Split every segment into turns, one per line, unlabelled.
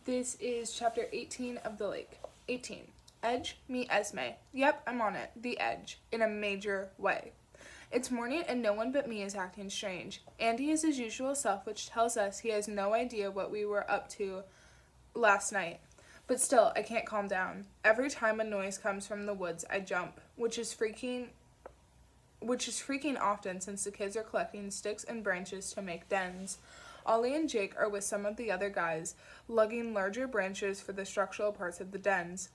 This is chapter 18 of The Lake. 18. Edge, meet Esme. Yep, I'm on it. The edge. In a major way. It's morning and no one but me is acting strange. Andy is his usual self, which tells us he has no idea what we were up to last night. But still, I can't calm down. Every time a noise comes from the woods, I jump, which is freaking often since the kids are collecting sticks and branches to make dens. Ollie and Jake are with some of the other guys, lugging larger branches for the structural parts of the dens.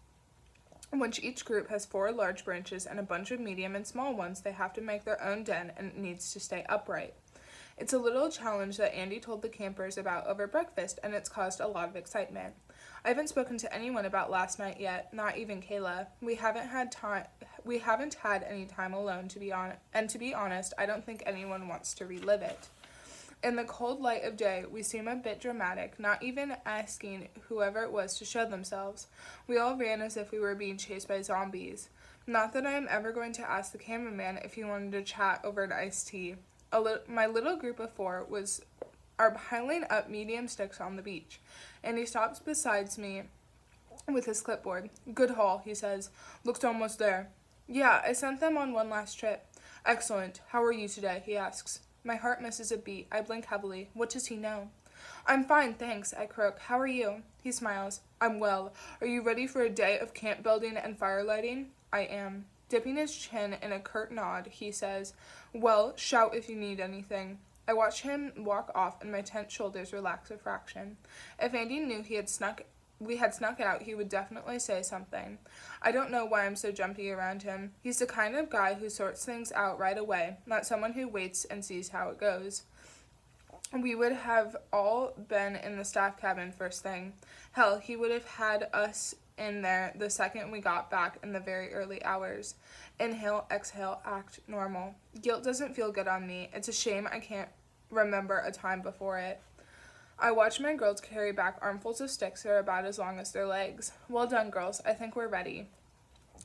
Once each group has 4 large branches and a bunch of medium and small ones, they have to make their own den and it needs to stay upright. It's a little challenge that Andy told the campers about over breakfast, and it's caused a lot of excitement. I haven't spoken to anyone about last night yet, not even Kayla. We haven't had any time alone, to be honest, I don't think anyone wants to relive it. In the cold light of day, we seem a bit dramatic, not even asking whoever it was to show themselves. We all ran as if we were being chased by zombies. Not that I am ever going to ask the cameraman if he wanted to chat over an iced tea. My little group of 4 are piling up medium sticks on the beach, and he stops beside me with his clipboard. Good haul, he says. Looks almost there. Yeah, I sent them on one last trip. Excellent. How are you today? He asks. My heart misses a beat. I blink heavily. What does he know? I'm fine, thanks, I croak. How are you? He smiles. I'm well. Are you ready for a day of camp building and fire lighting? I am. Dipping his chin in a curt nod, he says, Well, shout if you need anything. I watch him walk off and my tense shoulders relax a fraction. If Andy knew we had snuck out, he would definitely say something. I don't know why I'm so jumpy around him. He's the kind of guy who sorts things out right away, not someone who waits and sees how it goes. We would have all been in the staff cabin first thing. Hell, he would have had us in there the second we got back in the very early hours. Inhale, exhale, act normal. Guilt doesn't feel good on me. It's a shame I can't remember a time before it. I watch my girls carry back armfuls of sticks that are about as long as their legs. Well done, girls. I think we're ready.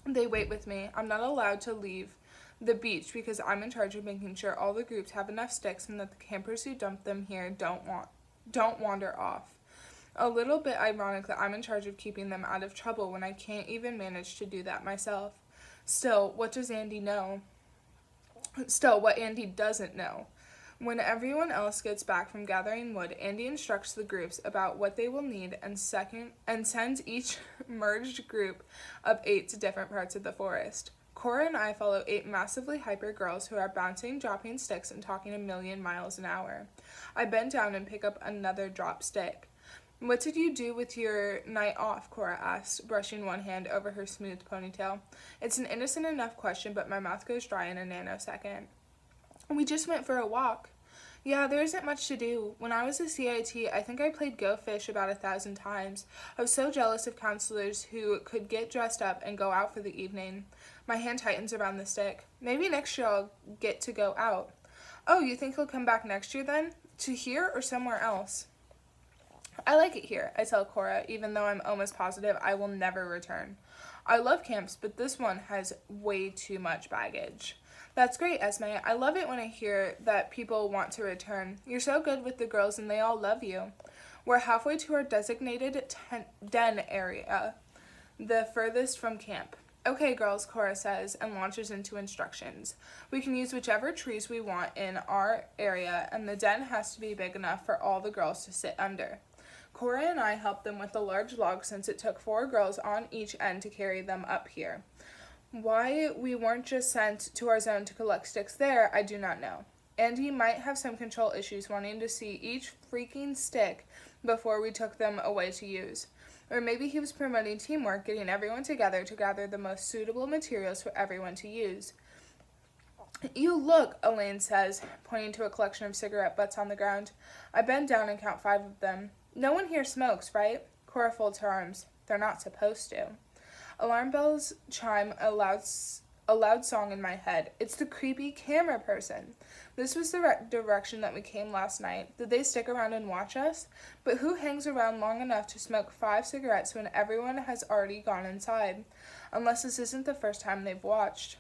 They wait with me. I'm not allowed to leave the beach because I'm in charge of making sure all the groups have enough sticks and that the campers who dump them here don't wander off. A little bit ironic that I'm in charge of keeping them out of trouble when I can't even manage to do that myself. Still, what Andy doesn't know. When everyone else gets back from gathering wood, Andy instructs the groups about what they will need and sends each merged group of 8 to different parts of the forest. Cora and I follow 8 massively hyper girls who are bouncing, dropping sticks, and talking a million miles an hour. I bend down and pick up another drop stick. What did you do with your night off? Cora asked, brushing one hand over her smooth ponytail. It's an innocent enough question, but my mouth goes dry in a nanosecond. We just went for a walk. Yeah, there isn't much to do. When I was a CIT, I think I played Go Fish about 1,000 times. I was so jealous of counselors who could get dressed up and go out for the evening. My hand tightens around the stick. Maybe next year I'll get to go out. Oh, you think he'll come back next year then? To here or somewhere else? I like it here, I tell Cora, even though I'm almost positive I will never return. I love camps, but this one has way too much baggage. That's great, Esme. I love it when I hear that people want to return. You're so good with the girls and they all love you. We're halfway to our designated den area, the furthest from camp. Okay, girls, Cora says, and launches into instructions. We can use whichever trees we want in our area, and the den has to be big enough for all the girls to sit under. Cora and I helped them with the large log since it took 4 girls on each end to carry them up here. Why we weren't just sent to our zone to collect sticks there, I do not know. Andy might have some control issues wanting to see each freaking stick before we took them away to use. Or maybe he was promoting teamwork, getting everyone together to gather the most suitable materials for everyone to use. You look, Elaine says, pointing to a collection of cigarette butts on the ground. I bend down and count 5 of them. No one here smokes, right? Cora folds her arms. They're not supposed to. Alarm bells chime a loud song in my head. It's the creepy camera person. This was the direction that we came last night. Did they stick around and watch us? But who hangs around long enough to smoke 5 cigarettes when everyone has already gone inside? Unless this isn't the first time they've watched.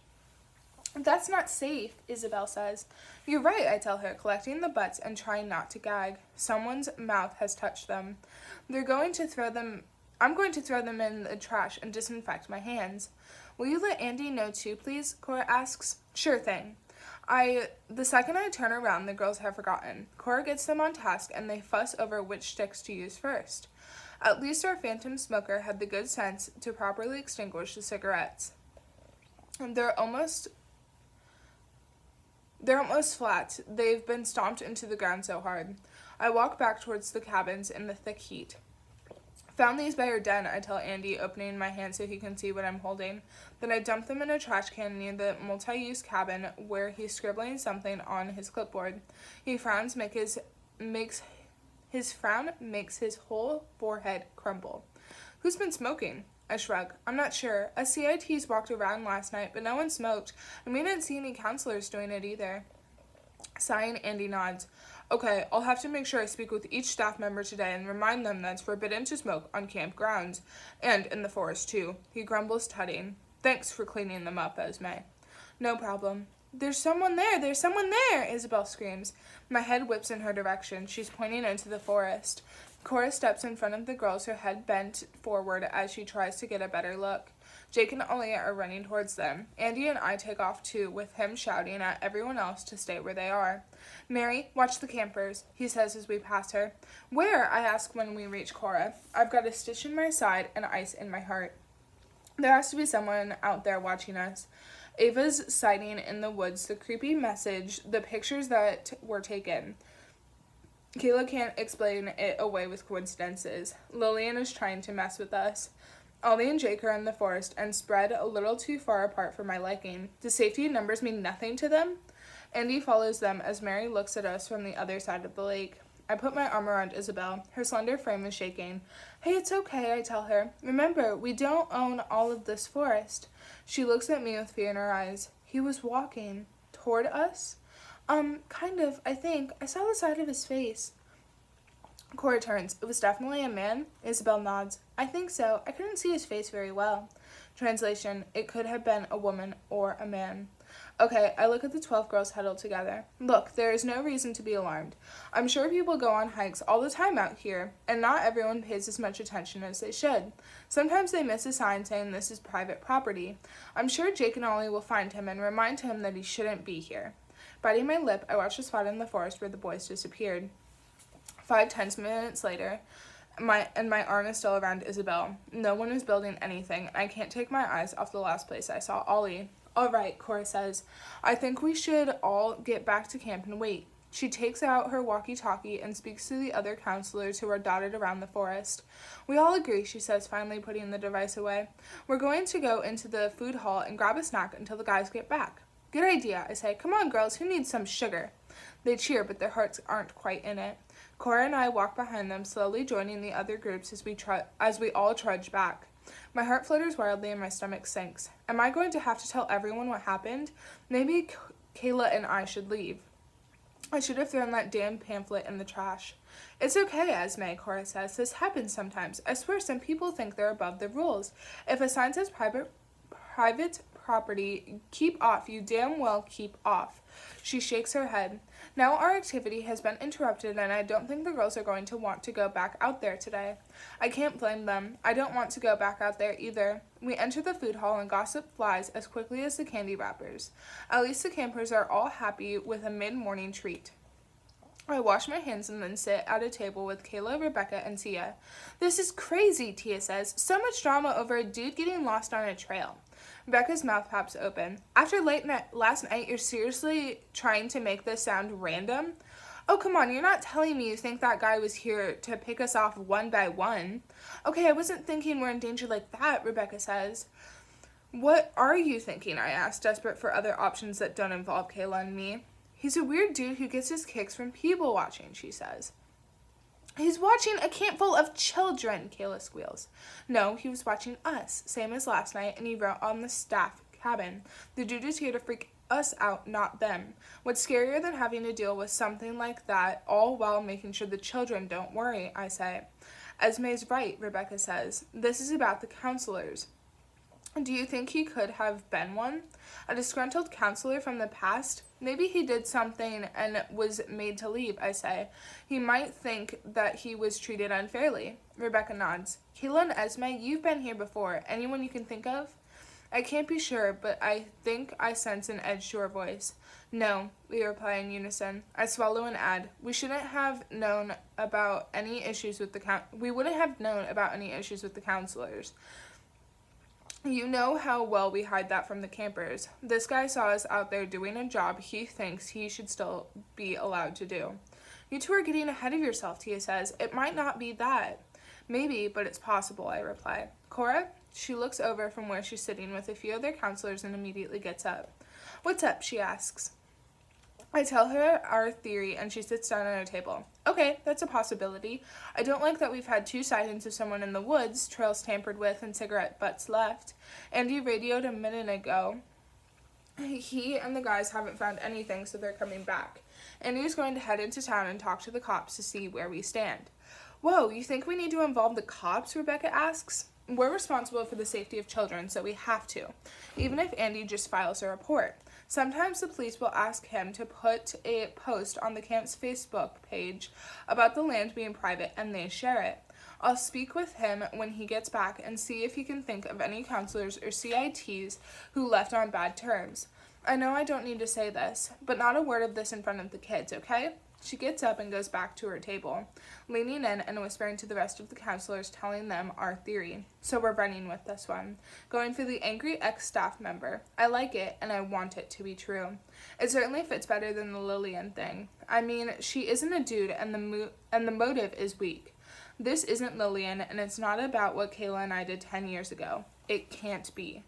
That's not safe, Isabel says. You're right, I tell her, collecting the butts and trying not to gag. Someone's mouth has touched them. I'm going to throw them in the trash and disinfect my hands. Will you let Andy know too, please? Cora asks. Sure thing. The second I turn around, the girls have forgotten. Cora gets them on task and they fuss over which sticks to use first. At least our phantom smoker had the good sense to properly extinguish the cigarettes. They're almost flat. They've been stomped into the ground so hard. I walk back towards the cabins in the thick heat. Found these by your den, I tell Andy, opening my hand so he can see what I'm holding. Then I dump them in a trash can near the multi-use cabin where he's scribbling something on his clipboard. He frowns, his frown makes his whole forehead crumble. Who's been smoking? I shrug. I'm not sure. Us CITs walked around last night, but no one smoked, and we didn't see any counselors doing it either. Sighing, Andy nods. Okay, I'll have to make sure I speak with each staff member today and remind them that it's forbidden to smoke on camp grounds, and in the forest too. He grumbles, tutting. Thanks for cleaning them up, Esme. No problem. There's someone there, Isabel screams. My head whips in her direction. She's pointing into the forest. Cora steps in front of the girls, her head bent forward as she tries to get a better look. Jake and Aaliyah are running towards them. Andy and I take off too, with him shouting at everyone else to stay where they are. Mary, watch the campers, he says as we pass her. Where? I ask when we reach Cora. I've got a stitch in my side and ice in my heart. There has to be someone out there watching us. Ava's sighting in the woods, the creepy message, the pictures that were taken. Kayla can't explain it away with coincidences. Lillian is trying to mess with us. Ollie and Jake are in the forest and spread a little too far apart for my liking. Does safety in numbers mean nothing to them? Andy follows them as Mary looks at us from the other side of the lake. I put my arm around Isabel. Her slender frame is shaking. Hey, it's okay, I tell her. Remember, we don't own all of this forest. She looks at me with fear in her eyes. He was walking. Toward us? Kind of, I think. I saw the side of his face. Cora turns. It was definitely a man? Isabel nods. I think so. I couldn't see his face very well. Translation. It could have been a woman or a man. Okay, I look at the 12 girls huddled together. Look, there is no reason to be alarmed. I'm sure people go on hikes all the time out here, and not everyone pays as much attention as they should. Sometimes they miss a sign saying this is private property. I'm sure Jake and Ollie will find him and remind him that he shouldn't be here. Biting my lip, I watch the spot in the forest where the boys disappeared. 5-10 minutes later, my arm is still around Isabel. No one is building anything, and I can't take my eyes off the last place I saw Ollie. All right, Cora says. I think we should all get back to camp and wait. She takes out her walkie-talkie and speaks to the other counselors who are dotted around the forest. We all agree, she says, finally putting the device away. We're going to go into the food hall and grab a snack until the guys get back. Good idea, I say. Come on, girls, who needs some sugar? They cheer, but their hearts aren't quite in it. Cora and I walk behind them, slowly joining the other groups as we all trudge back. My heart flutters wildly and my stomach sinks. Am I going to have to tell everyone what happened? Maybe Kayla and I should leave. I should have thrown that damn pamphlet in the trash. It's okay, Esme, Cora says. This happens sometimes. I swear some people think they're above the rules. If a sign says private property, keep off. You damn well keep off. She shakes her head. Now our activity has been interrupted and I don't think the girls are going to want to go back out there today. I can't blame them. I don't want to go back out there either. We enter the food hall and gossip flies as quickly as the candy wrappers. At least the campers are all happy with a mid-morning treat. I wash my hands and then sit at a table with Kayla, Rebecca, and Tia. This is crazy, Tia says. So much drama over a dude getting lost on a trail. Rebecca's mouth pops open. After last night, you're seriously trying to make this sound random? Oh, come on, you're not telling me you think that guy was here to pick us off one by one. Okay, I wasn't thinking we're in danger like that, Rebecca says. What are you thinking, I ask, desperate for other options that don't involve Kayla and me. He's a weird dude who gets his kicks from people watching, she says. He's watching a camp full of children, Kayla squeals. No, he was watching us, same as last night, and he wrote on the staff cabin. The dude is here to freak us out, not them. What's scarier than having to deal with something like that, all while making sure the children don't worry, I say. Esme's right, Rebecca says. This is about the counselors. Do you think he could have been one? A disgruntled counselor from the past? Maybe he did something and was made to leave, I say. He might think that he was treated unfairly. Rebecca nods. Kayla and Esme, you've been here before. Anyone you can think of? I can't be sure, but I think I sense an edge to her voice. No, we reply in unison. I swallow and add, we wouldn't have known about any issues with the counselors. You know how well we hide that from the campers. This guy saw us out there doing a job he thinks he should still be allowed to do. You two are getting ahead of yourself, Tia says. It might not be that. Maybe, but it's possible, I reply. Cora? She looks over from where she's sitting with a few other counselors and immediately gets up. What's up? She asks. I tell her our theory and she sits down at our table. Okay, that's a possibility. I don't like that we've had 2 sightings of someone in the woods, trails tampered with and cigarette butts left. Andy radioed a minute ago. He and the guys haven't found anything, so they're coming back. Andy's going to head into town and talk to the cops to see where we stand. Whoa, you think we need to involve the cops? Rebecca asks. We're responsible for the safety of children, so we have to, even if Andy just files a report. Sometimes the police will ask him to put a post on the camp's Facebook page about the land being private, and they share it. I'll speak with him when he gets back and see if he can think of any counselors or CITs who left on bad terms. I know I don't need to say this, but not a word of this in front of the kids, okay? She gets up and goes back to her table, leaning in and whispering to the rest of the counselors, telling them our theory. So we're running with this one. Going for the angry ex-staff member. I like it, and I want it to be true. It certainly fits better than the Lillian thing. I mean, she isn't a dude, and the motive is weak. This isn't Lillian, and it's not about what Kayla and I did 10 years ago. It can't be.